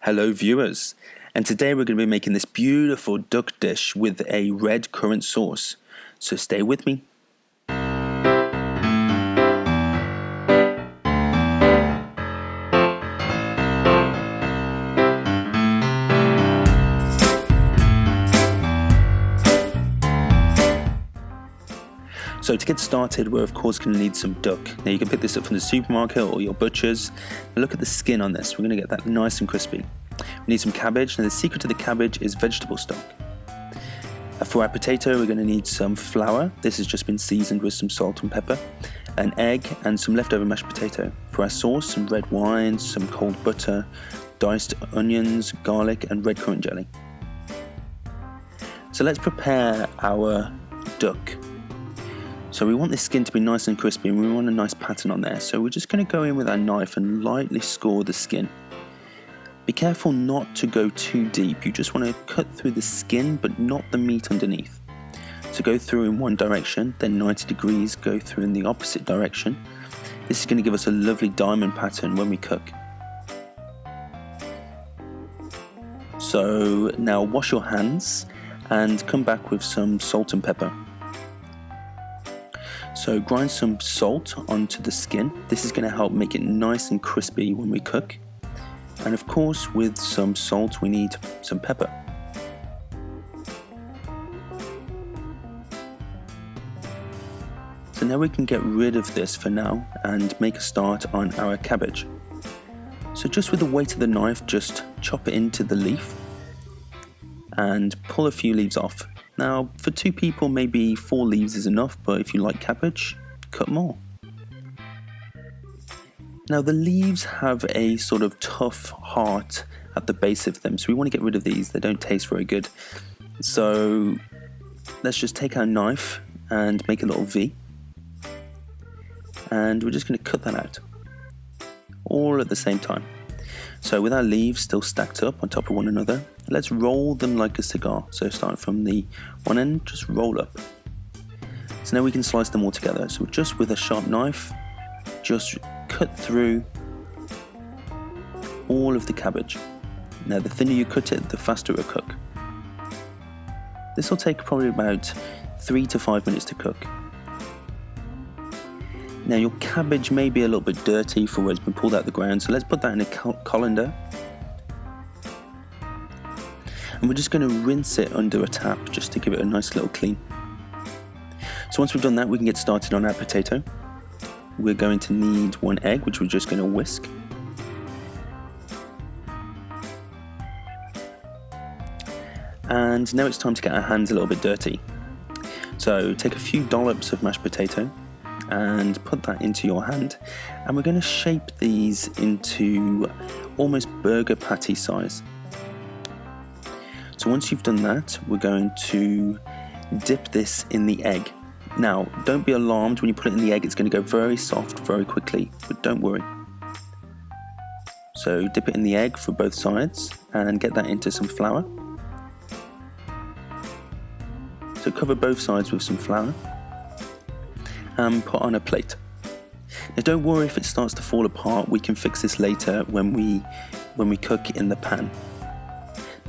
Hello viewers, and today we're going to be making this beautiful duck dish with a red currant sauce, so stay with me. So to get started, we're of course going to need some duck. Now you can pick this up from the supermarket or your butcher's. Now look at the skin on this, we're going to get that nice and crispy. We need some cabbage. Now the secret to the cabbage is vegetable stock. For our potato, we're going to need some flour. This has just been seasoned with some salt and pepper, an egg and some leftover mashed potato. For our sauce, some red wine, some cold butter, diced onions, garlic and red currant jelly. So let's prepare our duck. So we want this skin to be nice and crispy and we want a nice pattern on there. So we're just going to go in with our knife and lightly score the skin. Be careful not to go too deep. You just want to cut through the skin but not the meat underneath. So go through in one direction, then 90 degrees, go through in the opposite direction. This is going to give us a lovely diamond pattern when we cook. So now wash your hands and come back with some salt and pepper. So grind some salt onto the skin. This is going to help make it nice and crispy when we cook. And of course, with some salt, we need some pepper. So now we can get rid of this for now and make a start on our cabbage. So just with the weight of the knife, just chop it into the leaf and pull a few leaves off. Now, for 2 people, maybe 4 leaves is enough, but if you like cabbage, cut more. Now, the leaves have a sort of tough heart at the base of them, so we want to get rid of these. They don't taste very good. So let's just take our knife and make a little V. And we're just going to cut that out, all at the same time. So with our leaves still stacked up on top of one another, let's roll them like a cigar. So start from the one end, just roll up. So now we can slice them all together. So just with a sharp knife, just cut through all of the cabbage. Now the thinner you cut it, the faster it will cook. This will take probably about 3 to 5 minutes to cook. Now your cabbage may be a little bit dirty for where it's been pulled out of the ground, so let's put that in a colander. And we're just going to rinse it under a tap just to give it a nice little clean. So once we've done that, we can get started on our potato. We're going to need 1 egg, which we're just going to whisk. And now it's time to get our hands a little bit dirty. So take a few dollops of mashed potato and put that into your hand, and we're going to shape these into almost burger patty size. So once you've done that, we're going to dip this in the egg. Now don't be alarmed when you put it in the egg, it's going to go very soft very quickly, but don't worry. So dip it in the egg for both sides and get that into some flour. So cover both sides with some flour and put on a plate. Now don't worry if it starts to fall apart, we can fix this later when we cook in the pan.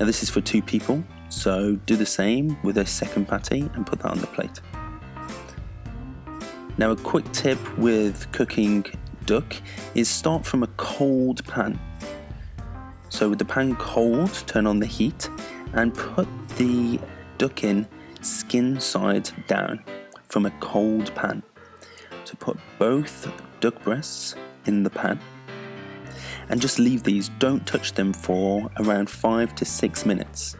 Now this is for 2 people, so do the same with a second patty and put that on the plate. Now a quick tip with cooking duck is start from a cold pan. So with the pan cold, turn on the heat and put the duck in skin side down from a cold pan. So put both duck breasts in the pan and just leave these, don't touch them for around 5 to 6 minutes.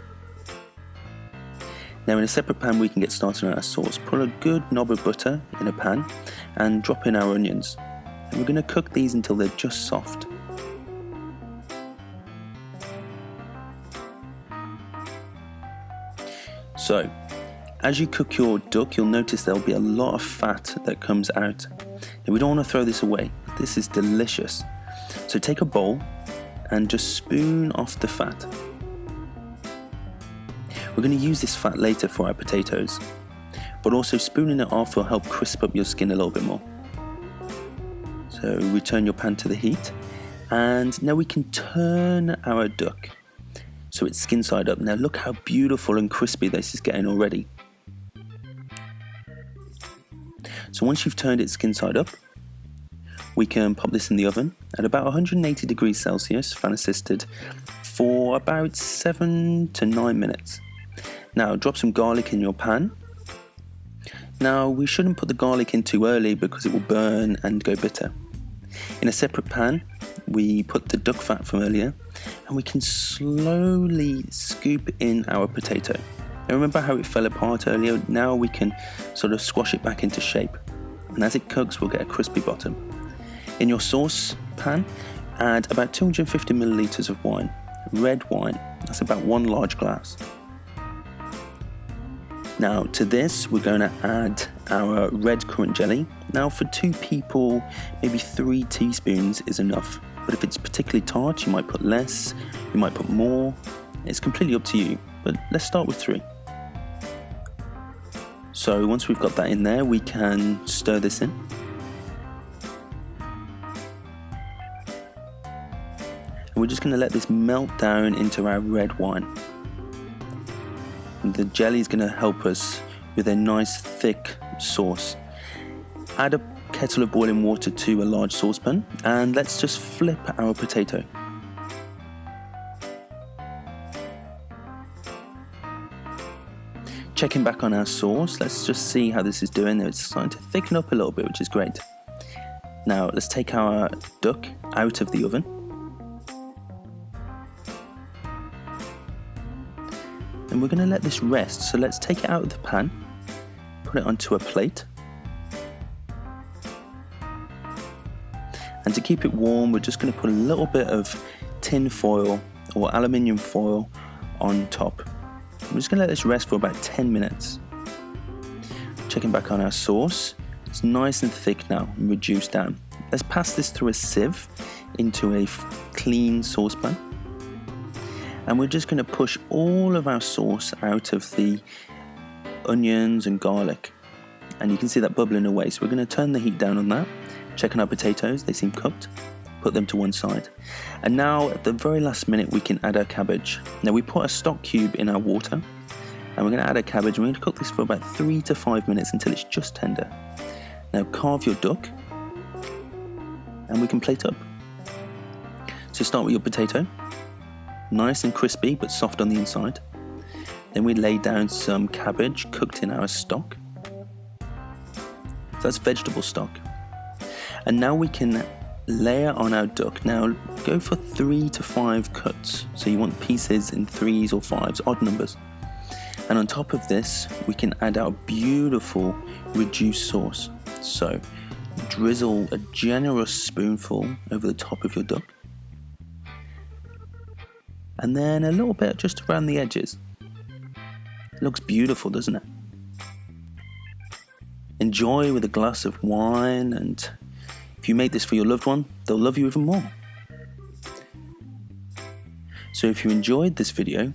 Now in a separate pan we can get started on our sauce. Put a good knob of butter in a pan and drop in our onions. And we're going to cook these until they're just soft. So as you cook your duck, you'll notice there'll be a lot of fat that comes out. Now we don't want to throw this away. This is delicious. So take a bowl and just spoon off the fat. We're going to use this fat later for our potatoes, but also spooning it off will help crisp up your skin a little bit more. So return your pan to the heat And now we can turn our duck so it's skin side up. Now look how beautiful and crispy this is getting already. So once you've turned it skin side up, we can pop this in the oven at about 180 degrees Celsius, fan assisted, for about 7 to 9 minutes. Now drop some garlic in your pan. Now we shouldn't put the garlic in too early because it will burn and go bitter. In a separate pan, we put the duck fat from earlier, and we can slowly scoop in our potato. Now remember how it fell apart earlier? Now we can sort of squash it back into shape. And as it cooks, we'll get a crispy bottom. In your sauce pan, add about 250 milliliters of wine. Red wine, that's about 1 large glass. Now to this, we're going to add our redcurrant jelly. Now for 2 people, maybe 3 teaspoons is enough. But if it's particularly tart, you might put less, you might put more. It's completely up to you, but let's start with 3. So once we've got that in there, we can stir this in. And we're just going to let this melt down into our red wine. And the jelly is going to help us with a nice thick sauce. Add a kettle of boiling water to a large saucepan, and let's just flip our potato. Checking back on our sauce, let's just see how this is doing. It's starting to thicken up a little bit, which is great. Now let's take our duck out of the oven. And we're going to let this rest, so let's take it out of the pan, put it onto a plate. And to keep it warm, we're just going to put a little bit of tin foil or aluminium foil on top. We're just going to let this rest for about 10 minutes. Checking back on our sauce, it's nice and thick now and reduced down. Let's pass this through a sieve into a clean saucepan. And we're just going to push all of our sauce out of the onions and garlic. And you can see that bubbling away. So we're going to turn the heat down on that. Check on our potatoes, they seem cooked. Put them to one side. And now at the very last minute we can add our cabbage. Now we put a stock cube in our water, and we're going to add our cabbage, and we're going to cook this for about 3 to 5 minutes until it's just tender. Now carve your duck, and we can plate up. So start with your potato, nice and crispy but soft on the inside. Then we lay down some cabbage cooked in our stock. So that's vegetable stock. And now we can layer on our duck. Now go for 3 to 5 cuts. So you want pieces in 3s or 5s, odd numbers. And on top of this, we can add our beautiful reduced sauce. So drizzle a generous spoonful over the top of your duck. And then a little bit just around the edges. It looks beautiful, doesn't it? Enjoy with a glass of wine, and if you make this for your loved one, they'll love you even more. So if you enjoyed this video,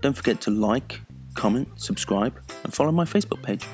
don't forget to like, comment, subscribe, and follow my Facebook page.